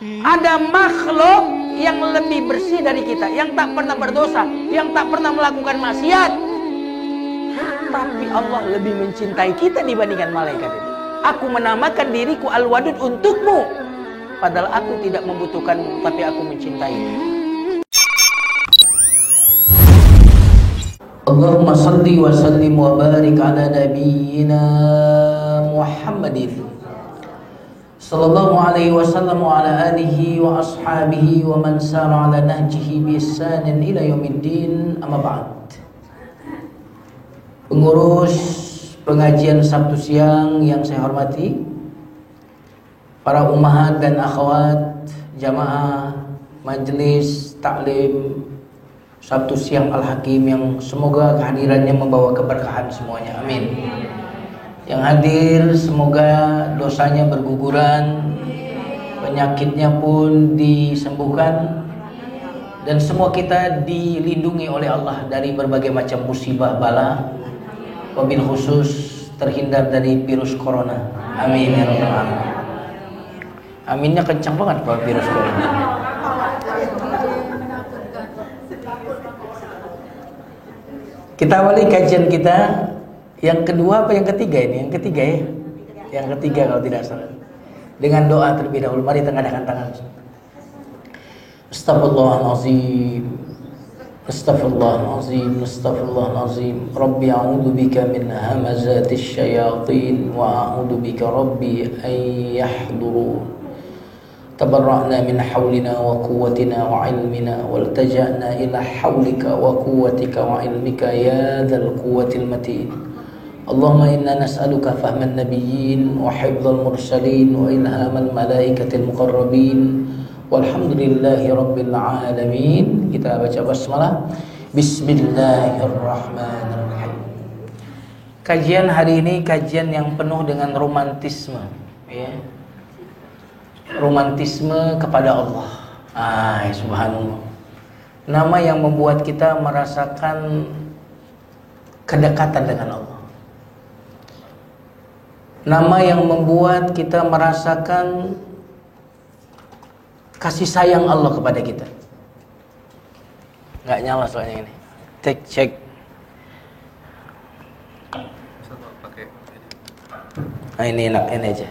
Ada makhluk yang lebih bersih dari kita, yang tak pernah berdosa, yang tak pernah melakukan maksiat, tapi Allah lebih mencintai kita dibandingkan malaikat itu. Aku menamakan diriku Al-Wadud untukmu, padahal aku tidak membutuhkanmu, tapi aku mencintaimu. Allahumma salli wa sallim wa barik ala nabiyyina Muhammadin sallallahu alaihi wasallam wa ala alihi wa ashabihi wa man sara ala nahjihi bi ihsanin ila yaumiddin, amma ba'd. Pengurus pengajian Sabtu siang yang saya hormati, para ummahat dan akhwat jamaah majelis taklim Sabtu siang Al-Hakim yang semoga kehadirannya membawa keberkahan semuanya, amin. Yang hadir semoga dosanya berguguran, penyakitnya pun disembuhkan, dan semua kita dilindungi oleh Allah dari berbagai macam musibah bala, wabil khusus terhindar dari virus corona, amin ya rabbal alamin. Aminnya kencang banget kalau virus corona. Kita awali kajian kita yang kedua apa yang ketiga ini? Yang ketiga ya? Yang ketiga kalau tidak salah. Dengan doa terlebih dahulu. Mari tengahkan tangan. Astaghfirullahalazim. Astaghfirullahalazim. Astaghfirullahalazim. Rabbi a'udzu bika min hamazatis syayatin wa a'udzu bika rabbi an yahdurun. Tabarra'na min hawlina wa quwwatina wa ilmina waltaja'na ila hawlika wa quwwatika wa ilmika ya dzal quwwatil matin. Allahumma inna nas'aluka fahman nabiyyin wa hifdzal mursalin wa ilhamal malaikatil muqarrabin walhamdulillahi rabbil alamin. Kita baca basmalah. Bismillahirrahmanirrahim. Kajian hari ini kajian yang penuh dengan romantisme, ya. Romantisme kepada Allah. Subhanallah. Nama yang membuat kita merasakan kedekatan dengan Allah. Nama yang membuat kita merasakan kasih sayang Allah kepada kita. Nggak nyala soalnya ini. Cek. Nah, ini enak, ini aja.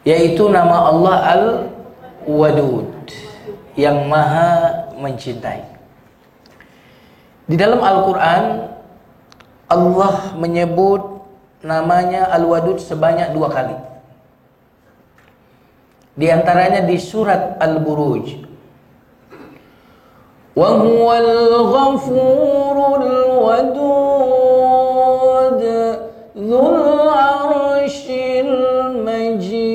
Yaitu nama Allah Al-Wadud, yang maha mencintai. Di dalam Al-Quran Allah menyebut namanya Al-Wadud sebanyak 2 kali. Di antaranya di surat Al-Buruj. Wa huwal ghafurul wadud dzul arsyil majid.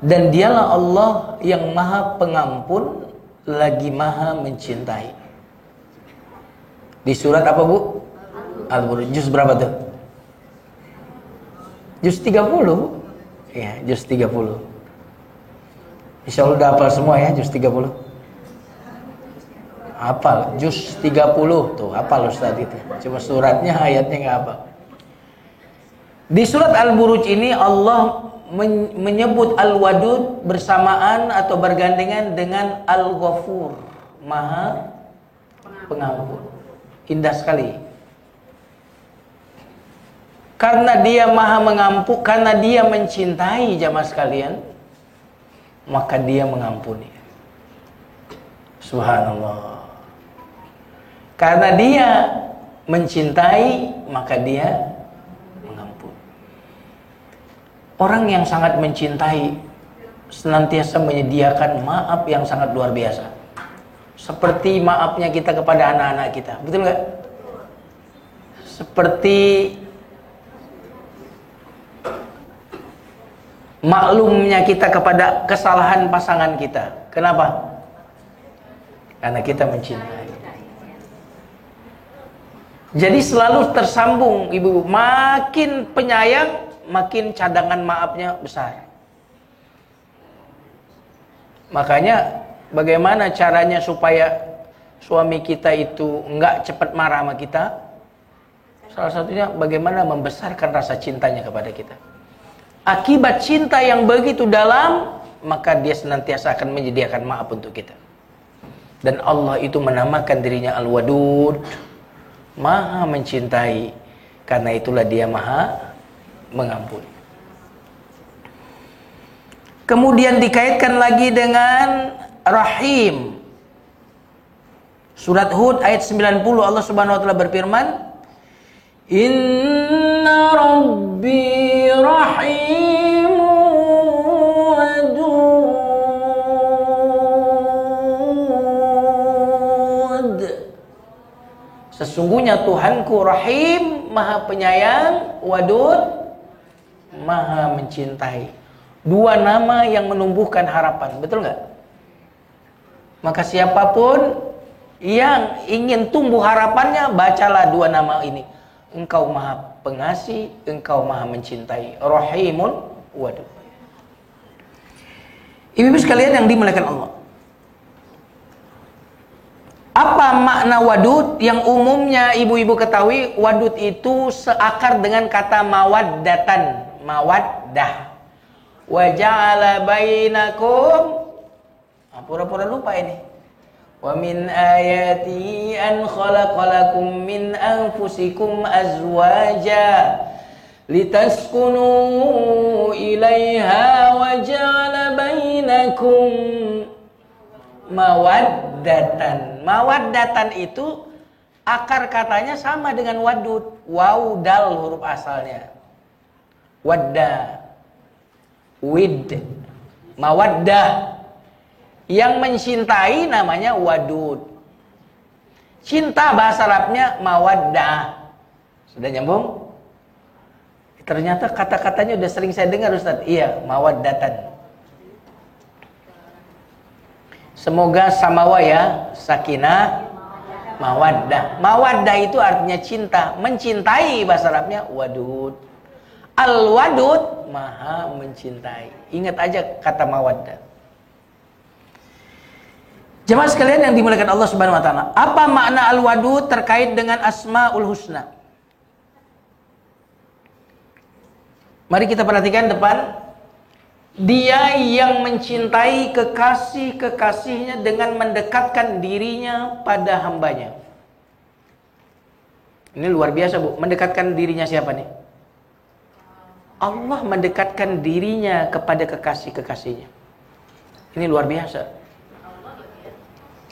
Dan dialah Allah yang maha pengampun lagi maha mencintai. Di surat apa, Bu? Al-Buruj. Juz berapa tuh? Juz 30. Ya, juz 30. Insya Allah udah hafal semua ya, juz 30. Hafal, juz 30 tuh, hafal Ustaz itu. Cuma suratnya, ayatnya nggak hafal. Di surat Al-Buruj ini Allah menyebut Al-Wadud bersamaan atau bergandengan dengan Al-Ghafur, maha pengampun. Indah sekali. Karena dia maha mengampun, karena dia mencintai jamaah sekalian, maka dia mengampuni. Subhanallah. Karena dia mencintai, maka dia orang yang sangat mencintai senantiasa menyediakan maaf yang sangat luar biasa. Seperti maafnya kita kepada anak-anak kita. Betul nggak? Seperti maklumnya kita kepada kesalahan pasangan kita. Kenapa? Karena kita mencintai. Jadi selalu tersambung, Ibu. Makin penyayang, makin cadangan maafnya besar. Makanya bagaimana caranya supaya suami kita itu enggak cepat marah sama kita? Salah satunya bagaimana membesarkan rasa cintanya kepada kita. Akibat cinta yang begitu dalam, maka dia senantiasa akan menyediakan maaf untuk kita. Dan Allah itu menamakan dirinya Al-Wadud, Maha mencintai. Karena itulah dia Maha mengampuni. Kemudian dikaitkan lagi dengan Rahim. Surat Hud ayat 90, Allah Subhanahu wa taala berfirman, Inna Rabbi Rahim Wadud. Sesungguhnya Tuhanku Rahim, Maha penyayang, Wadud, Maha mencintai. Dua nama yang menumbuhkan harapan, betul nggak? Maka siapapun yang ingin tumbuh harapannya, bacalah dua nama ini. Engkau Maha Pengasih, Engkau Maha Mencintai. Rahimun Wadud. Ibu-ibu sekalian yang dimuliakan Allah, apa makna wadud? Yang umumnya ibu-ibu ketahui, wadud itu seakar dengan kata mawaddatan, mawaddah. Wa ja'ala bainakum, pura-pura lupa ini. Wa min ayatihi an khalaqalakum min anfusikum azwaja litaskunu ilaiha wa ja'ala bainakum mawaddatan. Mawaddatan itu akar katanya sama dengan wadud. Waw dal huruf asalnya. Wadda, wid, mawaddah. Yang mencintai namanya wadud. Cinta bahasa Arabnya mawaddah. Sudah nyambung? Ternyata kata-katanya udah sering saya dengar Ustaz. Iya, mawaddatan. Semoga samawa ya, sakinah, mawaddah. Mawaddah itu artinya cinta, mencintai bahasa Arabnya wadud. Al-wadud, Maha mencintai. Ingat aja kata mawaddah. Jemaah sekalian yang dimuliakan Allah Subhanahu wa taala, apa makna Al-Wadud terkait dengan Asmaul Husna? Mari kita perhatikan depan. Dia yang mencintai kekasih-kekasihnya dengan mendekatkan dirinya pada hambanya. Ini luar biasa, Bu. Mendekatkan dirinya siapa nih? Allah mendekatkan dirinya kepada kekasih-kekasihnya. Ini luar biasa.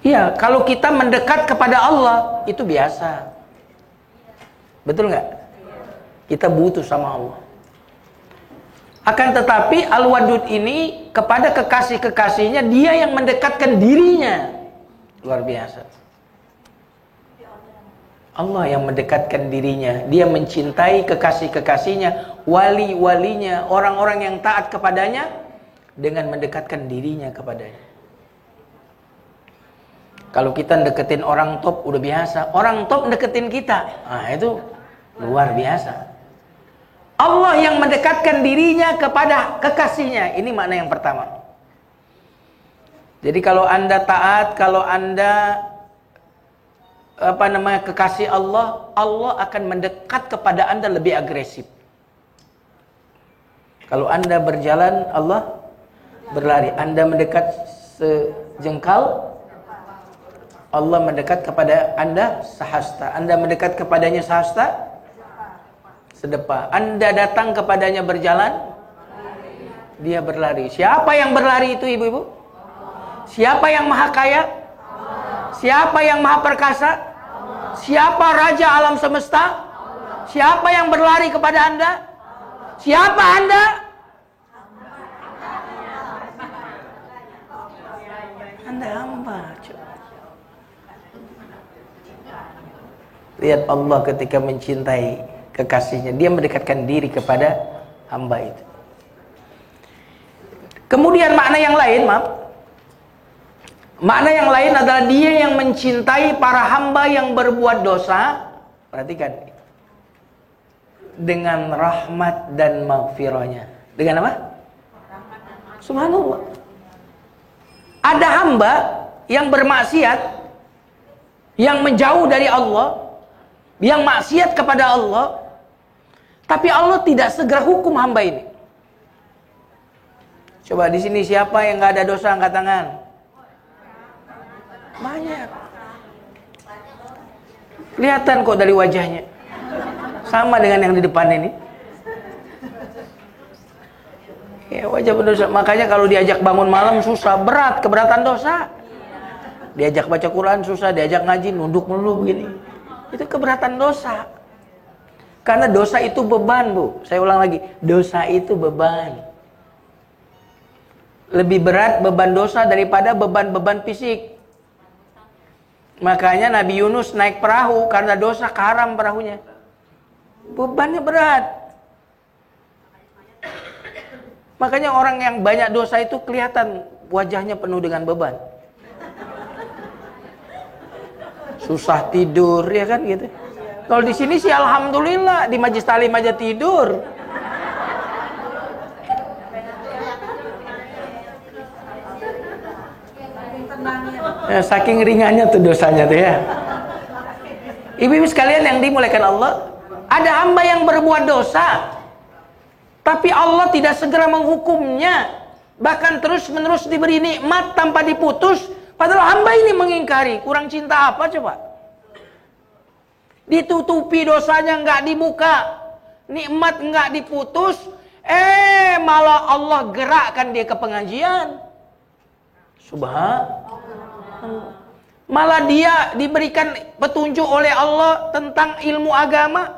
Iya, kalau kita mendekat kepada Allah, itu biasa. Betul nggak? Kita butuh sama Allah. Akan tetapi Al-Wadud ini kepada kekasih-kekasihnya, dia yang mendekatkan dirinya. Luar biasa. Allah yang mendekatkan dirinya. Dia mencintai kekasih-kekasihnya, wali-walinya, orang-orang yang taat kepadanya, dengan mendekatkan dirinya kepadanya. Kalau kita deketin orang top udah biasa, orang top deketin kita, nah itu luar biasa. Allah yang mendekatkan dirinya kepada kekasihnya, ini makna yang pertama. Jadi kalau Anda taat, kalau Anda kekasih Allah, Allah akan mendekat kepada Anda lebih agresif. Kalau Anda berjalan, Allah berlari. Anda mendekat sejengkal, Allah mendekat kepada Anda sahasta. Anda mendekat kepadanya sahasta, sedepa. Anda datang kepadanya berjalan, dia berlari. Siapa yang berlari itu, ibu-ibu? Siapa yang maha kaya? Siapa yang maha perkasa? Siapa raja alam semesta? Siapa yang berlari kepada Anda? Siapa Anda? Anda hamba. Lihat Allah ketika mencintai kekasihnya, dia mendekatkan diri kepada hamba itu. Kemudian makna yang lain, makna yang lain adalah dia yang mencintai para hamba yang berbuat dosa. Perhatikan, dengan rahmat dan maghfirahnya. Dengan apa? Subhanallah. Ada hamba yang bermaksiat, yang menjauh dari Allah, yang maksiat kepada Allah, tapi Allah tidak segera hukum hamba ini. Coba di sini siapa yang nggak ada dosa, angkat tangan. Banyak. Kelihatan kok dari wajahnya. Sama dengan yang di depan ini. Ya, wajah berdosa. Makanya kalau diajak bangun malam susah, berat, keberatan dosa. Diajak baca Quran susah, diajak ngaji nunduk melulu begini. Itu keberatan dosa. Karena dosa itu beban, Bu. Saya ulang lagi, dosa itu beban. Lebih berat beban dosa daripada beban-beban fisik. Makanya Nabi Yunus naik perahu karena dosa karam perahunya. Bebannya berat. Makanya orang yang banyak dosa itu kelihatan wajahnya penuh dengan beban. Susah tidur, ya kan gitu. Kalau di sini sih alhamdulillah, di Majelis Taklim aja tidur. Ya, saking ringannya tuh dosanya tuh ya. Ibu-ibu sekalian yang dimuliakan Allah, ada hamba yang berbuat dosa, tapi Allah tidak segera menghukumnya, bahkan terus-menerus diberi nikmat tanpa diputus. Padahal hamba ini mengingkari, kurang cinta apa coba? Ditutupi dosanya, nggak dibuka, nikmat nggak diputus, malah Allah gerakkan dia ke pengajian. Subhanallah. Malah dia diberikan petunjuk oleh Allah tentang ilmu agama,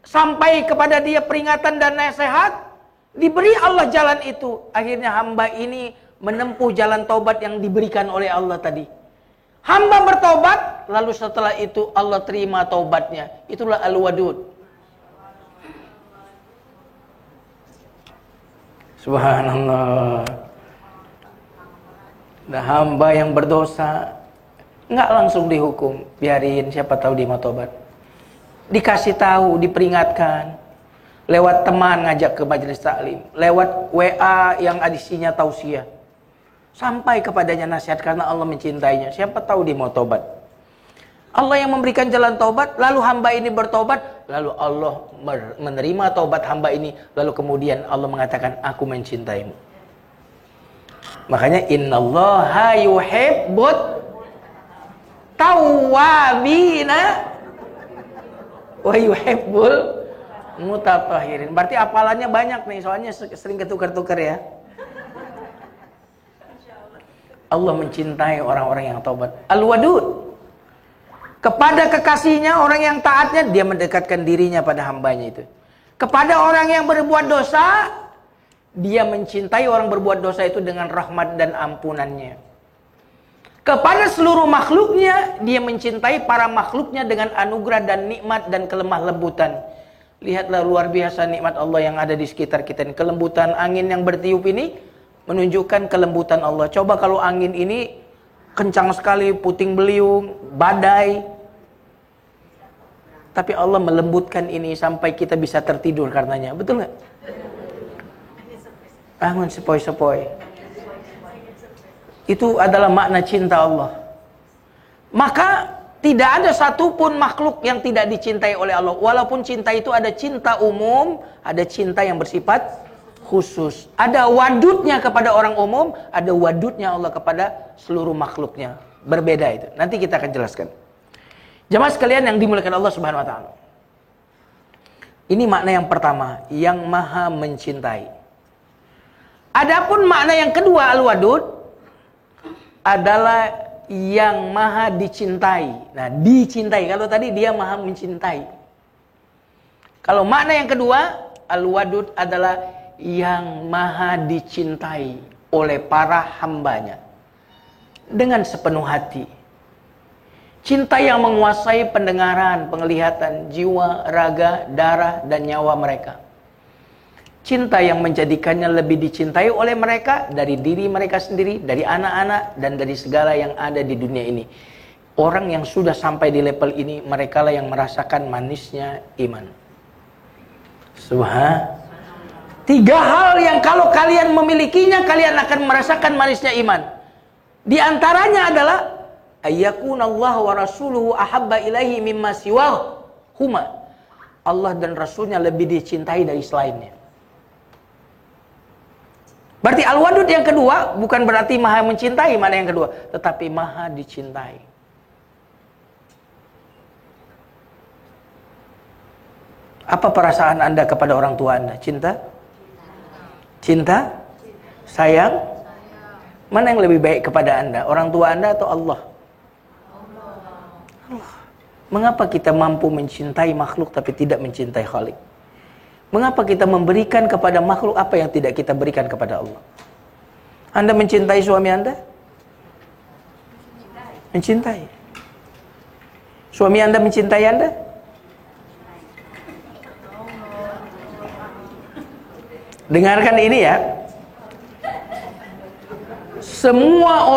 sampai kepada dia peringatan dan nasihat, diberi Allah jalan itu. Akhirnya hamba ini menempuh jalan taubat yang diberikan oleh Allah tadi. Hamba bertobat, lalu setelah itu Allah terima taubatnya. Itulah Al-Wadud. Subhanallah. Nah, hamba yang berdosa nggak langsung dihukum, biarin, siapa tahu dia mau tobat. Dikasih tahu, diperingatkan, lewat teman ngajak ke majelis taklim, lewat WA yang isinya tausiah, sampai kepadanya nasihat karena Allah mencintainya. Siapa tahu dia mau tobat. Allah yang memberikan jalan tobat, lalu hamba ini bertobat, lalu Allah menerima tobat hamba ini, lalu kemudian Allah mengatakan, aku mencintaimu. Makanya innallaha yuhibbut tawwabina wa yuhibbul mutatahhirin. Berarti apalannya banyak nih, soalnya sering ketukar-tukar ya. Allah mencintai orang-orang yang taubat. Al-Wadud. Kepada kekasihnya, orang yang taatnya, dia mendekatkan dirinya pada hambanya itu. Kepada orang yang berbuat dosa, dia mencintai orang berbuat dosa itu dengan rahmat dan ampunannya. Kepada seluruh makhluknya, dia mencintai para makhluknya dengan anugerah dan nikmat dan kelemah lembutan. Lihatlah luar biasa nikmat Allah yang ada di sekitar kita ini. Kelembutan angin yang bertiup ini menunjukkan kelembutan Allah. Coba kalau angin ini kencang sekali, puting beliung, badai, tapi Allah melembutkan ini sampai kita bisa tertidur karenanya. Betul nggak? Bangun sepoi-sepoi. Itu adalah makna cinta Allah. Maka tidak ada satupun makhluk yang tidak dicintai oleh Allah. Walaupun cinta itu ada cinta umum, ada cinta yang bersifat khusus. Ada wadudnya kepada orang umum, ada wadudnya Allah kepada seluruh makhluknya. Berbeda itu. Nanti kita akan jelaskan. Jamaah sekalian yang dimuliakan Allah Subhanahu wa taala. Ini makna yang pertama, yang maha mencintai. Adapun makna yang kedua, Al-Wadud, adalah yang maha dicintai. Nah, dicintai. Kalau tadi dia maha mencintai. Kalau makna yang kedua, Al-Wadud adalah yang maha dicintai oleh para hambanya dengan sepenuh hati. Cinta yang menguasai pendengaran, penglihatan, jiwa, raga, darah, dan nyawa mereka. Cinta yang menjadikannya lebih dicintai oleh mereka dari diri mereka sendiri, dari anak-anak, dan dari segala yang ada di dunia ini. Orang yang sudah sampai di level ini, mereka lah yang merasakan manisnya iman. Subhanallah. 3 hal yang kalau kalian memilikinya, kalian akan merasakan manisnya iman. Di antaranya adalah ayyakunallahu wa rasuluhu ahabba ilaihi mimma siwah. huma. Allah dan Rasulnya lebih dicintai dari selainnya. Berarti Al-Wadud yang kedua bukan berarti maha mencintai, mana yang kedua, tetapi maha dicintai. Apa perasaan Anda kepada orang tua Anda? Cinta? Cinta? Sayang? Mana yang lebih baik kepada Anda? Orang tua Anda atau Allah? Allah. Mengapa kita mampu mencintai makhluk tapi tidak mencintai Khalik? Mengapa kita memberikan kepada makhluk apa yang tidak kita berikan kepada Allah? Anda mencintai suami Anda? Mencintai. Suami Anda mencintai Anda? Dengarkan ini ya. Semua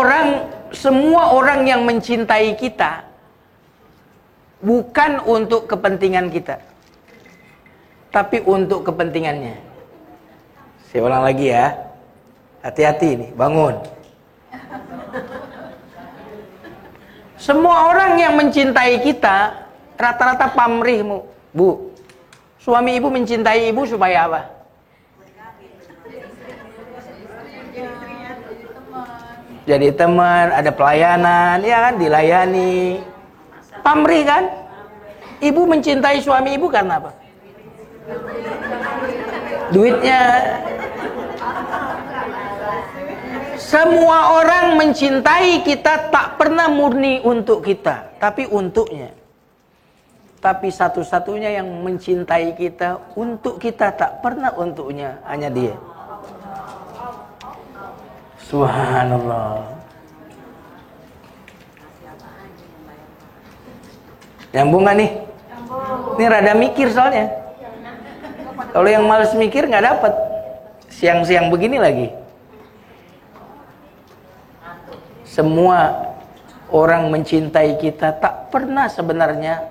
orang yang mencintai kita bukan untuk kepentingan kita, tapi untuk kepentingannya. Saya ulang lagi ya. Hati-hati nih, bangun. Semua orang yang mencintai kita rata-rata pamrih, Bu. Suami ibu mencintai ibu supaya apa? Jadi teman, ada pelayanan, ya kan, dilayani. Pamrih kan? Ibu mencintai suami ibu karena apa? Duitnya. Semua orang mencintai kita tak pernah murni untuk kita, tapi untuknya. Tapi satu-satunya yang mencintai kita untuk kita, tak pernah untuknya, hanya Dia. Subhanallah. Nyambung gak nih? Ini rada mikir soalnya. Kalau yang males mikir gak dapet. Siang-siang begini lagi. Semua orang mencintai kita tak pernah sebenarnya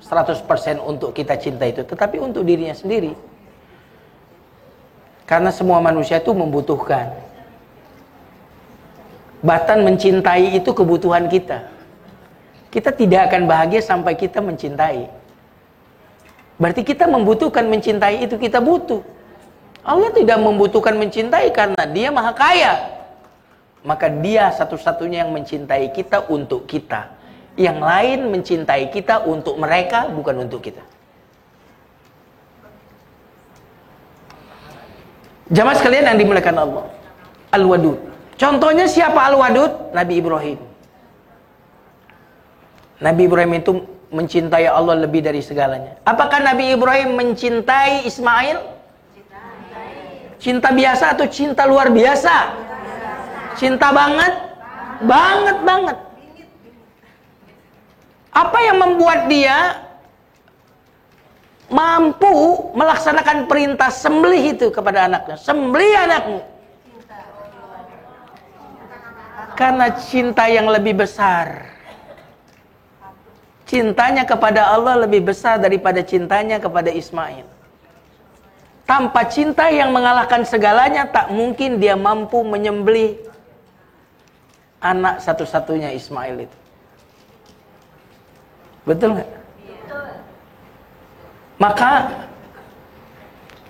100% untuk kita cinta itu, tetapi untuk dirinya sendiri. Karena semua manusia itu membutuhkan. Bahkan mencintai itu kebutuhan kita. Kita tidak akan bahagia sampai kita mencintai. Berarti kita membutuhkan mencintai itu, kita butuh. Allah tidak membutuhkan mencintai karena Dia maha kaya. Maka Dia satu-satunya yang mencintai kita untuk kita. Yang lain mencintai kita untuk mereka, bukan untuk kita. Jamaah sekalian yang dimuliakan Allah. Al-Wadud. Contohnya siapa Al-Wadud? Nabi Ibrahim. Nabi Ibrahim itu mencintai Allah lebih dari segalanya. Apakah Nabi Ibrahim mencintai Ismail? Cinta biasa atau cinta luar biasa? Cinta banget? Banget. Apa yang membuat dia mampu melaksanakan perintah sembelih itu kepada anaknya? Sembelih anakmu. Karena cinta yang lebih besar. Cintanya kepada Allah lebih besar daripada cintanya kepada Ismail. Tanpa cinta yang mengalahkan segalanya, tak mungkin dia mampu menyembelih anak satu-satunya Ismail itu. Betul nggak? Maka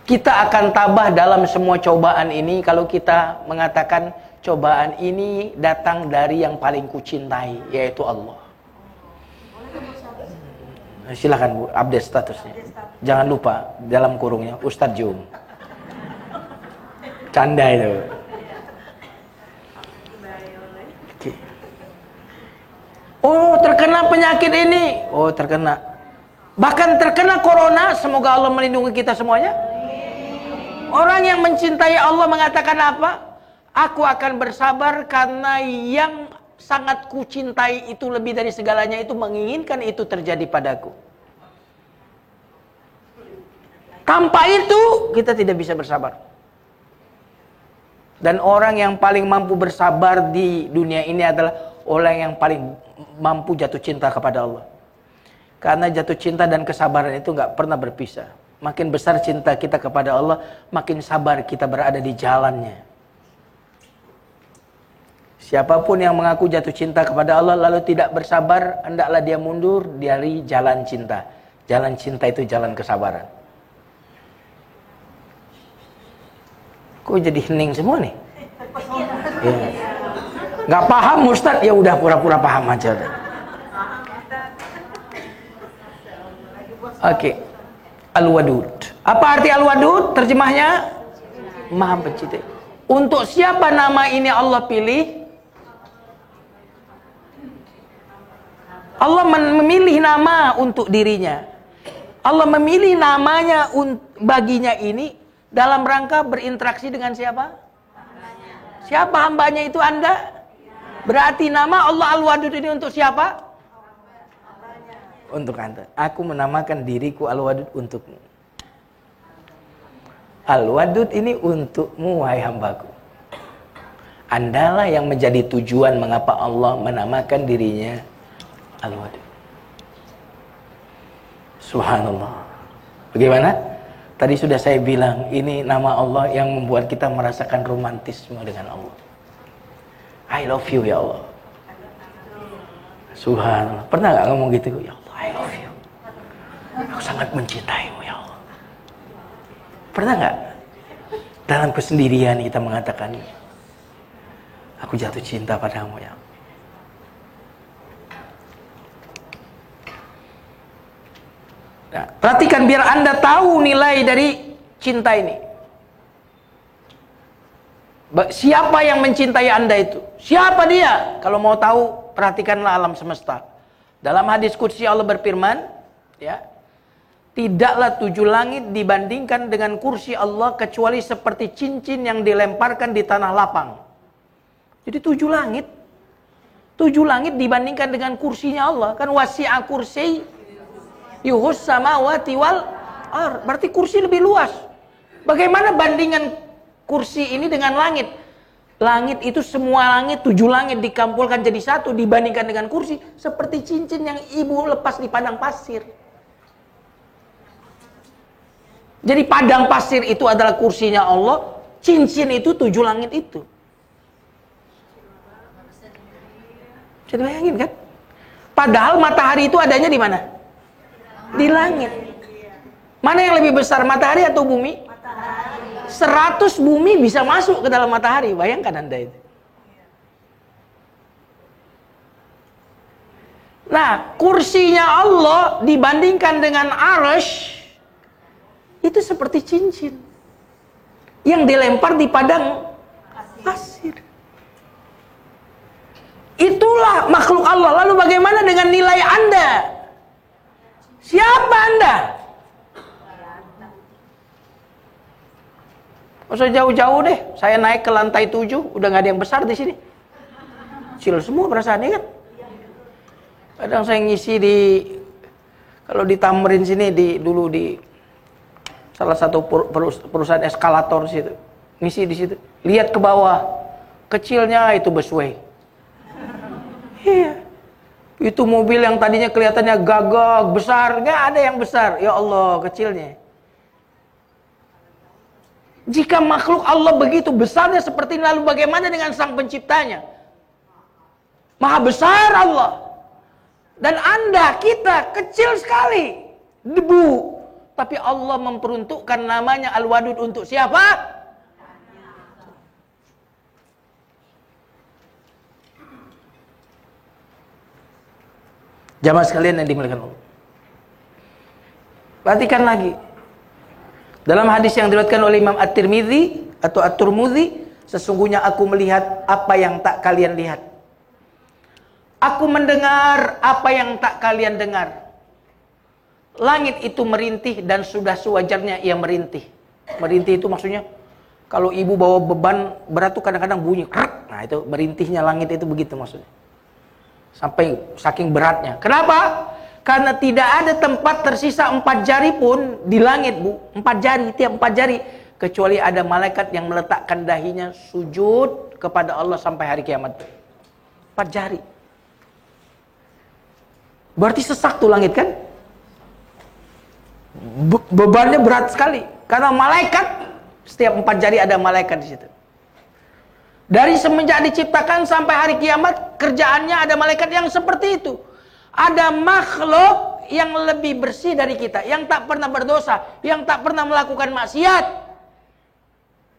kita akan tabah dalam semua cobaan ini kalau kita mengatakan cobaan ini datang dari yang paling kucintai, yaitu Allah. Silakan Bu, update statusnya. Jangan lupa dalam kurungnya Ustadz Jum. Canda itu. Okay. Oh, terkena penyakit ini. Oh, terkena. Bahkan terkena corona, semoga Allah melindungi kita semuanya. Orang yang mencintai Allah mengatakan apa? Aku akan bersabar karena yang sangat kucintai itu lebih dari segalanya itu menginginkan itu terjadi padaku. Tanpa itu kita tidak bisa bersabar. Dan orang yang paling mampu bersabar di dunia ini adalah orang yang paling mampu jatuh cinta kepada Allah. Karena jatuh cinta dan kesabaran itu gak pernah berpisah. Makin besar cinta kita kepada Allah, makin sabar kita berada di jalannya. Siapapun yang mengaku jatuh cinta kepada Allah lalu tidak bersabar, hendaklah dia mundur dari jalan cinta. Jalan cinta itu jalan kesabaran. Kok jadi hening semua nih? Ya. Nggak paham Ustadz, ya udah pura-pura paham aja. Oke. Al-Wadud. Apa arti Al-Wadud? Terjemahnya Maha Pencinta. Untuk siapa nama ini Allah pilih? Allah memilih nama untuk dirinya. Allah memilih namanya baginya ini dalam rangka berinteraksi dengan siapa? Siapa hambanya itu Anda? Berarti nama Allah Al-Wadud ini untuk siapa? Untuk Anda. Aku menamakan diriku Al-Wadud untukmu. Al-Wadud ini untukmu, wahai hambaku. Andalah yang menjadi tujuan mengapa Allah menamakan dirinya Al-Wadud. Subhanallah. Bagaimana? Tadi sudah saya bilang, ini nama Allah yang membuat kita merasakan romantisme dengan Allah. I love you ya Allah. Subhanallah. Pernah gak ngomong gitu? Ya Allah, I love you. Aku sangat mencintaimu ya Allah. Pernah gak? Dalam kesendirian kita mengatakan, aku jatuh cinta padamu ya Allah. Nah, perhatikan biar Anda tahu nilai dari cinta ini. Siapa yang mencintai Anda itu? Siapa dia? Kalau mau tahu, perhatikanlah alam semesta. Dalam hadis qudsi Allah berfirman, ya, tidaklah 7 langit dibandingkan dengan kursi Allah kecuali seperti cincin yang dilemparkan di tanah lapang. Jadi 7 langit. 7 langit dibandingkan dengan kursinya Allah. Kan wasi'a kursi yuhus samawati wal ar. Berarti kursi lebih luas. Bagaimana bandingan kursi ini dengan langit? Langit itu semua langit, 7 langit dikampulkan jadi satu dibandingkan dengan kursi seperti cincin yang ibu lepas di padang pasir. Jadi padang pasir itu adalah kursinya Allah, cincin itu 7 langit itu. Bisa bayangin kan? Padahal matahari itu adanya di mana? Di langit. Mana yang lebih besar, matahari atau bumi? 100 bumi bisa masuk ke dalam matahari. Bayangkan Anda itu. Nah, kursinya Allah dibandingkan dengan arasy itu seperti cincin yang dilempar di padang pasir. Itulah makhluk Allah. Lalu bagaimana dengan nilai Anda? Siapa Anda? Usah jauh-jauh deh. Saya naik ke lantai 7, udah nggak ada yang besar di sini. Kecil semua perasaannya kan. Kadang saya ngisi kalau di Tamrin sini dulu di salah satu perusahaan eskalator situ. Ngisi di situ. Lihat ke bawah. Kecilnya itu busway. Iya. Itu mobil yang tadinya kelihatannya gagah, besar, nggak ada yang besar. Ya Allah, kecilnya. Jika makhluk Allah begitu besarnya seperti ini, lalu bagaimana dengan sang penciptanya? Maha besar Allah. Dan Anda, kita, kecil sekali. Debu. Tapi Allah memperuntukkan namanya Al-Wadud untuk siapa? Jamaah sekalian yang dimuliakan Allah. Perhatikan lagi. Dalam hadis yang diriwayatkan oleh Imam At-Tirmidzi atau At-Turmudzi, sesungguhnya aku melihat apa yang tak kalian lihat. Aku mendengar apa yang tak kalian dengar. Langit itu merintih dan sudah sewajarnya ia merintih. Merintih itu maksudnya kalau ibu bawa beban berat tuh kadang-kadang bunyi. Nah itu merintihnya langit itu begitu maksudnya. Sampai saking beratnya. Kenapa? Karena tidak ada tempat tersisa 4 jari pun di langit, Bu. 4 jari, tiap 4 jari. Kecuali ada malaikat yang meletakkan dahinya sujud kepada Allah sampai hari kiamat. 4 jari. Berarti sesak tuh langit kan? Bebannya berat sekali. Karena malaikat, setiap 4 jari ada malaikat di situ. Dari semenjak diciptakan sampai hari kiamat, kerjaannya ada malaikat yang seperti itu. Ada makhluk yang lebih bersih dari kita, yang tak pernah berdosa, yang tak pernah melakukan maksiat.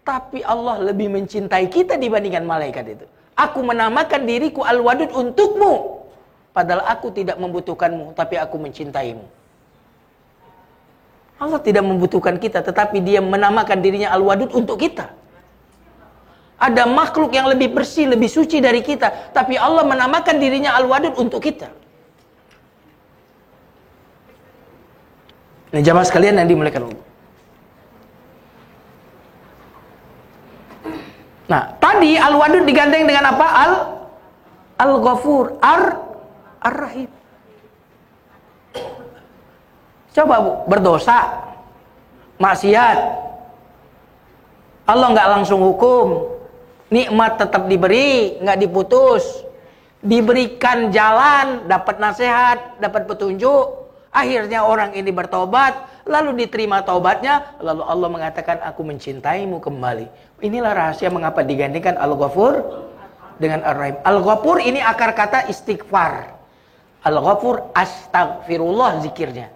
Tapi Allah lebih mencintai kita dibandingkan malaikat itu. Aku menamakan diriku Al-Wadud untukmu. Padahal aku tidak membutuhkanmu, tapi aku mencintaimu. Allah tidak membutuhkan kita, tetapi dia menamakan dirinya Al-Wadud untuk kita. Ada makhluk yang lebih bersih, lebih suci dari kita, tapi Allah menamakan dirinya Al-Wadud untuk kita. Ini jamaah sekalian yang dimuliakan Allah. Nah, tadi Al-Wadud digandeng dengan apa? Al-Ghafur, Ar-Rahim. Coba Bu, berdosa, maksiat, Allah nggak langsung hukum, nikmat tetap diberi, nggak diputus, diberikan jalan, dapat nasihat, dapat petunjuk, akhirnya orang ini bertobat, lalu diterima taubatnya, lalu Allah mengatakan aku mencintaimu kembali. Inilah rahasia mengapa digandingkan Al-Ghafur dengan Ar-Rahim. Al-Ghafur ini akar kata istighfar. Al-Ghafur astagfirullah zikirnya.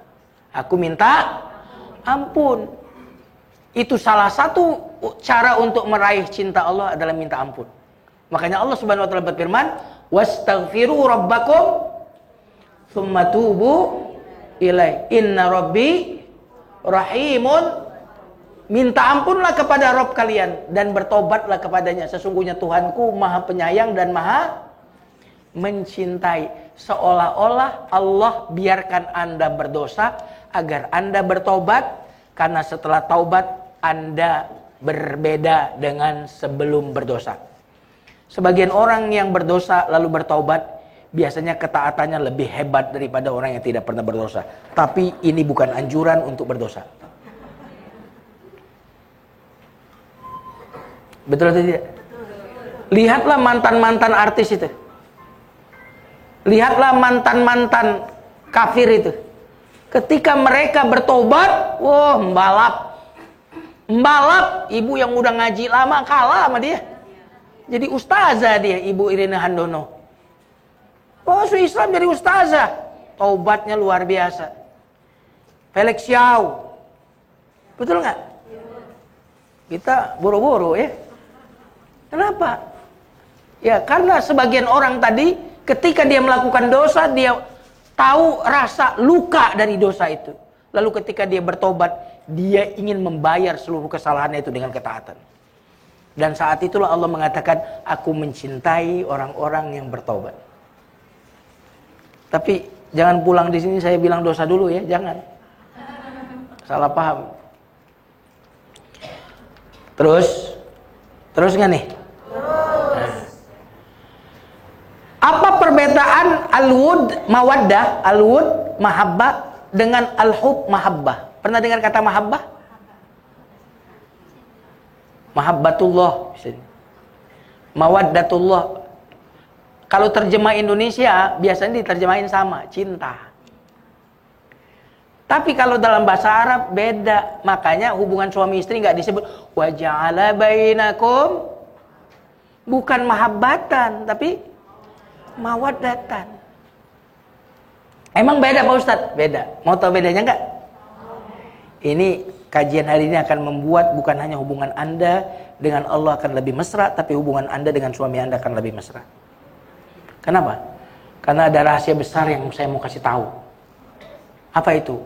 Aku minta ampun. Itu salah satu cara untuk meraih cinta Allah adalah minta ampun. Makanya Allah Subhanahu wa taala berfirman, "Wastaghfiru rabbakum tsumma tubu ilaihi inna rabbi rahimun." Minta ampunlah kepada Rabb kalian dan bertobatlah kepadanya. Sesungguhnya Tuhanku Maha Penyayang dan Maha Mencintai. Seolah-olah Allah biarkan Anda berdosa agar Anda bertobat, karena setelah taubat Anda berbeda dengan sebelum berdosa. Sebagian orang yang berdosa lalu bertaubat, biasanya ketaatannya lebih hebat daripada orang yang tidak pernah berdosa. Tapi ini bukan anjuran untuk berdosa. Betul atau tidak? Lihatlah mantan-mantan artis itu. Lihatlah mantan-mantan kafir itu. Ketika mereka bertobat, wah, mbalap, ibu yang udah ngaji lama kalah sama dia. Jadi ustazah dia, Ibu Irina Handono. Oh, Islam jadi ustazah. Taubatnya luar biasa. Felix Xiao. Betul nggak? Kita buru-buru ya. Kenapa? Ya karena sebagian orang tadi ketika dia melakukan dosa, dia tahu rasa luka dari dosa itu. Lalu ketika dia bertobat, dia ingin membayar seluruh kesalahannya itu dengan ketaatan. Dan saat itulah Allah mengatakan, aku mencintai orang-orang yang bertobat. Tapi jangan pulang di sini saya bilang dosa dulu ya, jangan. Salah paham. Terus nggak nih? Nah. Apa perbedaan al-wud mawaddah, al-wud mahabbah dengan al-hub mahabbah? Pernah dengar kata mahabbah? Mahabbatullah, mawaddatullah. Kalau terjemah Indonesia biasanya diterjemahin sama, cinta. Tapi kalau dalam bahasa Arab beda. Makanya hubungan suami istri nggak disebut wa ja'ala bainakum, bukan mahabbatan, tapi mawaddatan. Emang beda Pak Ustadz? Beda. Mau tahu bedanya nggak? Ini kajian hari ini akan membuat bukan hanya hubungan Anda dengan Allah akan lebih mesra, tapi hubungan Anda dengan suami Anda akan lebih mesra. Kenapa? Karena ada rahasia besar yang saya mau kasih tahu. Apa itu?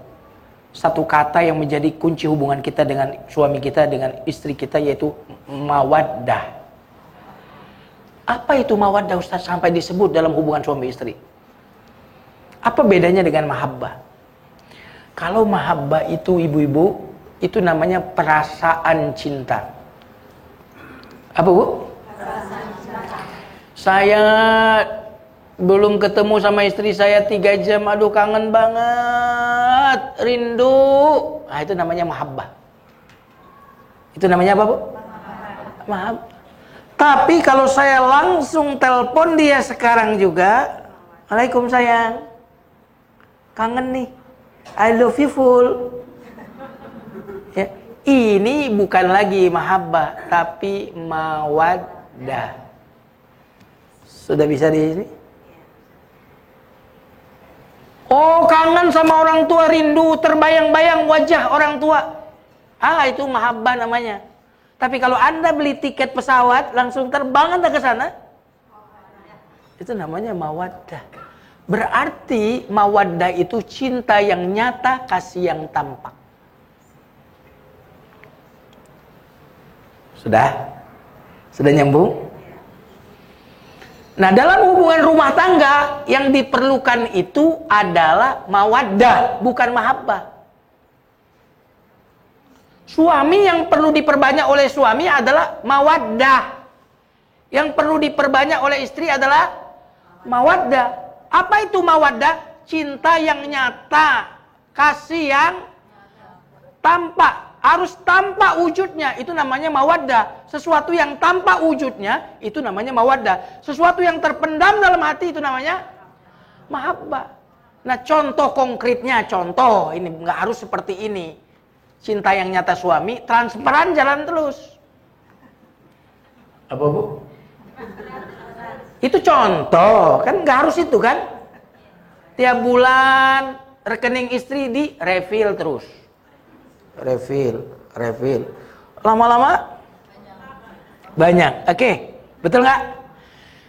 Satu kata yang menjadi kunci hubungan kita dengan suami kita, dengan istri kita, yaitu mawaddah. Apa itu mawaddah Ustaz sampai disebut dalam hubungan suami istri? Apa bedanya dengan mahabbah? Kalau mahabbah itu ibu-ibu, itu namanya perasaan cinta. Apa Bu? Saya belum ketemu sama istri saya 3 jam, aduh kangen banget, rindu. Nah itu namanya mahabbah. Itu namanya apa Bu? Mahabbah. Tapi kalau saya langsung telepon dia sekarang juga, Waalaikum sayang, kangen nih, I love you full. Ya, ini bukan lagi mahabbah, tapi mawaddah. Sudah bisa di sini? Oh, kangen sama orang tua, rindu, terbayang-bayang wajah orang tua. Itu mahabbah namanya. Tapi kalau Anda beli tiket pesawat, langsung terbang Anda ke sana, itu namanya mawaddah. Berarti mawaddah itu cinta yang nyata, kasih yang tampak. Sudah nyambung? Nah, dalam hubungan rumah tangga yang diperlukan itu adalah mawaddah, bukan mahabbah. Suami yang perlu diperbanyak oleh suami adalah mawaddah. Yang perlu diperbanyak oleh istri adalah mawaddah. Apa itu mawaddah? Cinta yang nyata, kasih yang tampak. Harus tampak wujudnya, itu namanya mawaddah. Sesuatu yang tampak wujudnya, itu namanya mawaddah. Sesuatu yang terpendam dalam hati, itu namanya mahabbah. Nah, contoh konkretnya, ini nggak harus seperti ini. Cinta yang nyata suami, transparan jalan terus. Apa, Bu? Itu contoh, kan nggak harus itu kan? Tiap bulan rekening istri di refill terus. Refill. Lama-lama banyak. Oke, betul nggak?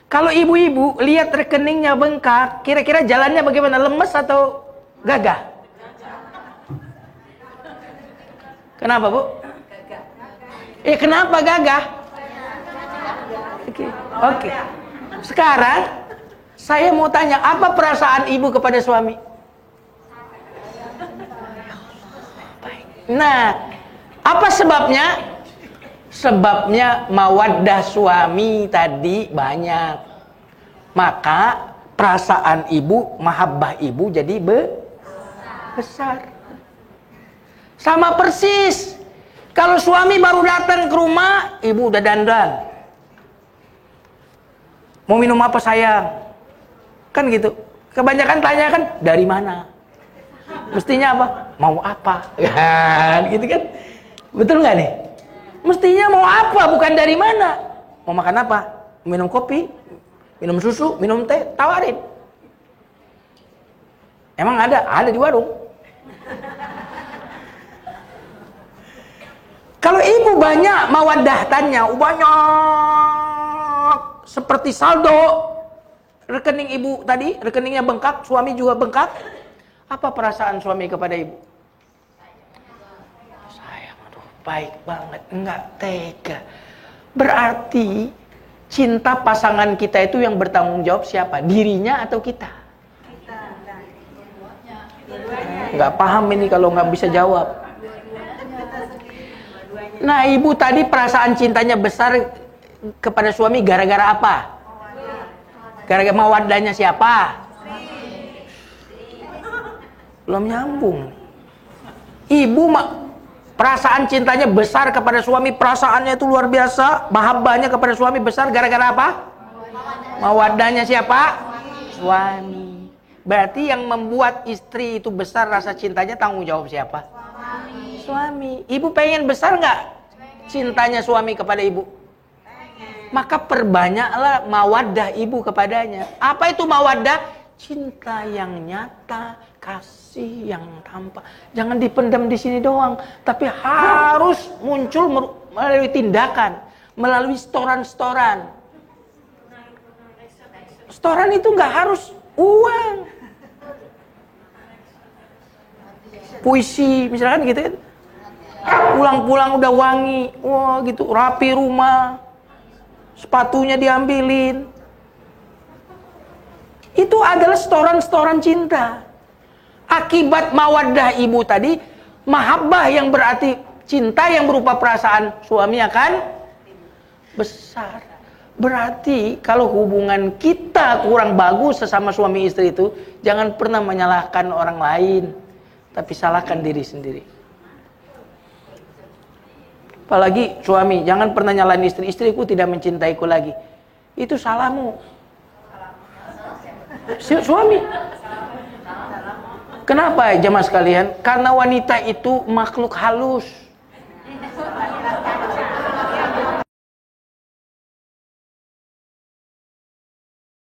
Kalau ibu-ibu lihat rekeningnya bengkak, kira-kira jalannya bagaimana? Lemes atau gagah? Kenapa, Bu? Kenapa gagah? Oke. Sekarang saya mau tanya, apa perasaan ibu kepada suami? Nah, apa sebabnya? Sebabnya mawaddah suami tadi banyak. Maka perasaan ibu, mahabbah ibu jadi besar. Sama persis. Kalau suami baru datang ke rumah, ibu udah dandan. Mau minum apa sayang? Kan gitu. Kebanyakan tanya kan, dari mana? Mestinya apa? Mau apa? Kan gitu kan? Betul nggak nih? Mestinya mau apa, bukan dari mana. Mau makan apa? Minum kopi, minum susu, minum teh, tawarin. Emang ada di warung. Kalau ibu banyak mawaddah tanya, banyak seperti saldo rekening ibu tadi, rekeningnya bengkak, suami juga bengkak. Apa perasaan suami kepada ibu? Sayang, aduh, baik banget, enggak tega. Berarti cinta pasangan kita itu yang bertanggung jawab siapa? Dirinya atau kita? Enggak paham ini kalau nggak bisa jawab. Nah, ibu tadi perasaan cintanya besar kepada suami gara-gara apa? Gara-gara mawaddahnya siapa? Belum nyambung. Ibu perasaan cintanya besar kepada suami, perasaannya itu luar biasa, mahabbahnya kepada suami besar gara-gara apa? Mawaddahnya siapa? Suami. Berarti yang membuat istri itu besar rasa cintanya tanggung jawab siapa? Suami. Ibu pengen besar nggak cintanya suami kepada ibu? Maka perbanyaklah mawaddah ibu kepadanya. Apa itu mawaddah? Cinta yang nyata, kasih yang tampak. Jangan dipendam di sini doang, tapi harus muncul melalui tindakan, melalui setoran-setoran. Setoran itu nggak harus uang. Puisi, misalkan gitu kan. Pulang-pulang udah wangi, wah gitu, rapi rumah, sepatunya diambilin. Itu adalah setoran-setoran cinta. Akibat mawaddah ibu tadi, mahabbah yang berarti cinta yang berupa perasaan suami akan besar. Berarti kalau hubungan kita kurang bagus sesama suami istri itu, jangan pernah menyalahkan orang lain, tapi salahkan diri sendiri. Apalagi suami, jangan pernah nyalahin istri, istriku tidak mencintaiku lagi. Itu salahmu. Suami. Kenapa jemaah sekalian? Karena wanita itu makhluk halus.